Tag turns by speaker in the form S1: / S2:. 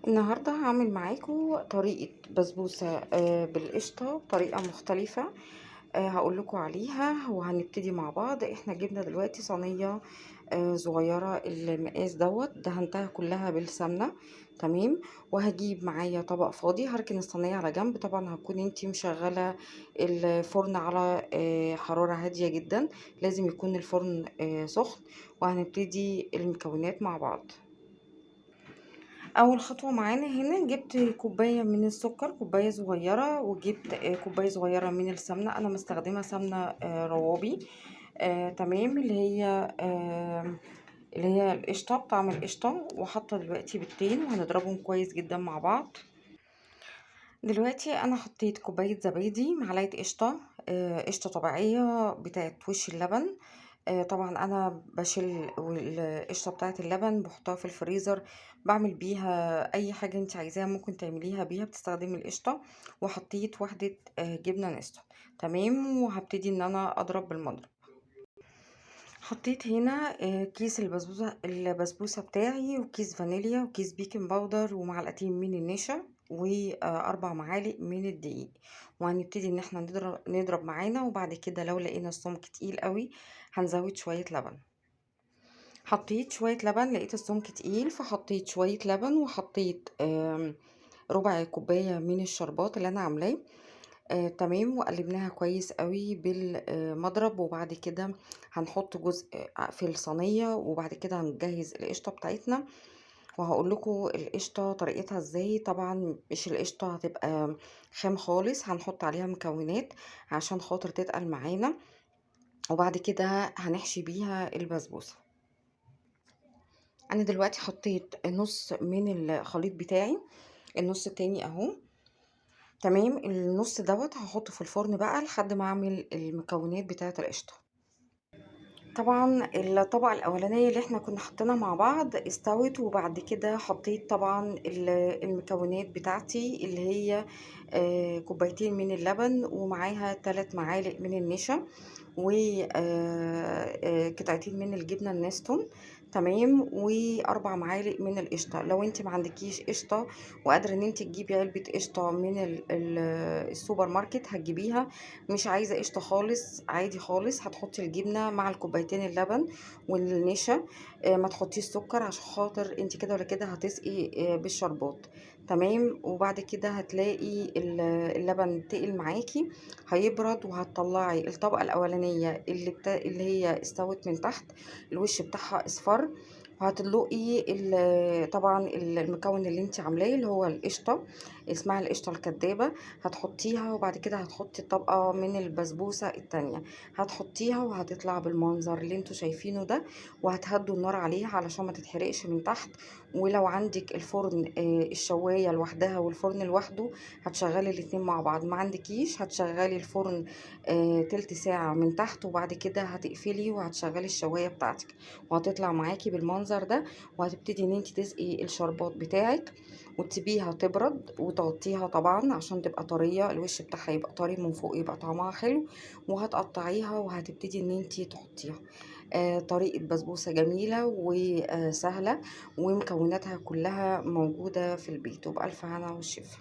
S1: النهاردة هاعمل معاكم طريقة بسبوسة بالقشطة بطريقة مختلفة. هاقول لكم عليها وهنبتدي مع بعض. إحنا جبنا دلوقتي صينية صغيرة المقاس دهنتها كلها بالسمنة. تمام. وهاجيب معايا طبق فاضي، هاركن الصينية على جنب. طبعا هتكوني انتي مشغلة الفرن على حرارة هادية جدا، لازم يكون الفرن سخن. وهنبتدي المكونات مع بعض. اول خطوه معانا هنا جبت كوبايه من السكر، كوبايه صغيره، وجبت كوبايه صغيره من السمنه. انا مستخدمه سمنه روابي. تمام. اللي هي القشطه، بطعم القشطه. وحاطه دلوقتي بيضتين وهنضربهم كويس جدا مع بعض. دلوقتي انا حطيت كوبايه زبادي، معلقه قشطه، قشطه طبيعيه بتاعت وش اللبن. طبعا انا بشيل القشطه بتاعه اللبن، بحطها في الفريزر، بعمل بيها اي حاجه انت عايزاها ممكن تعمليها بيها، بتستخدمي القشطه. وحطيت واحده جبنه نستو. تمام. وهبتدي ان انا اضرب بالمضرب. حطيت هنا كيس البسبوسه بتاعي، وكيس فانيليا، وكيس بيكنج باودر، ومعلقتين من النشا، واربع معالق من الدقيق. وهنبتدي ان احنا نضرب معانا. وبعد كده لو لقينا السمك تقيل قوي هنزود شويه لبن. حطيت شويه لبن، لقيت السمك تقيل فحطيت شويه لبن، وحطيت ربع كوبايه من الشربات اللي انا عاملاه. تمام. وقلبناها كويس قوي بالمضرب. وبعد كده هنحط جزء في الصينية، وبعد كده هنجهز القشطة بتاعتنا. وهقول لكم القشطة طريقتها ازاي. طبعا مش القشطة هتبقى خام خالص، هنحط عليها مكونات عشان خاطر تتقل معانا. وبعد كده هنحشي بيها البسبوسة. انا دلوقتي حطيت نص من الخليط بتاعي، النص التاني اهو. تمام. النص هحطه في الفرن بقى لحد ما اعمل المكونات بتاعه القشطه. طبعا الطبقه الاولانيه اللي احنا كنا حطينا مع بعض استوت، وبعد كده حطيت طبعا المكونات بتاعتي اللي هي كوبايتين من اللبن، ومعاها 3 معالق من النشا، وقطعتين من الجبنه النستون. تمام. واربع معالق من القشطه. لو انت ما عندكيش قشطه وقادره ان انت تجيبي علبه قشطه من السوبر ماركت هتجيبيها. مش عايزه قشطه خالص، عادي خالص، هتحطي الجبنه مع الكوبايتين اللبن والنشا. ما تحطيش سكر عشان خاطر انت كده ولا كده هتسقي بالشربات. تمام. وبعد كده هتلاقي اللبن تقل معاكي، هيبرد، وهتطلعي الطبقة الأولانية اللي هي استوت من تحت، الوش بتاعها اصفر. وهتدلقي طبعا المكون اللي انت عاملاه اللي هو القشطة، اسمها القشطة الكدابة. هتحطيها، وبعد كده هتحطي طبقة من البسبوسة التانية، هتحطيها وهتطلع بالمنظر اللي انتوا شايفينه ده. وهتهدوا النار عليها علشان ما تتحرقش من تحت. ولو عندك الفرن الشواية لوحدها والفرن لوحده هتشغلي الاتنين مع بعض. ما عندكيش هتشغلي الفرن تلت ساعة من تحت، وبعد كده هتقفلي وهتشغلي الشواية بتاعتك، وهتطلع معاكي بالمنظر ده. وهتبتدي ان انت تسقي الشربات بتاعك وتسيبيها تبرد وتغطيها طبعا عشان تبقى طرية، الوش بتاعها يبقى طري من فوق، يبقى طعمها حلو. وهتقطعيها وهتبتدي ان انت تحطيها. طريقة بسبوسة جميلة وسهلة، ومكوناتها كلها موجودة في البيت، وبألف هنا والشفا.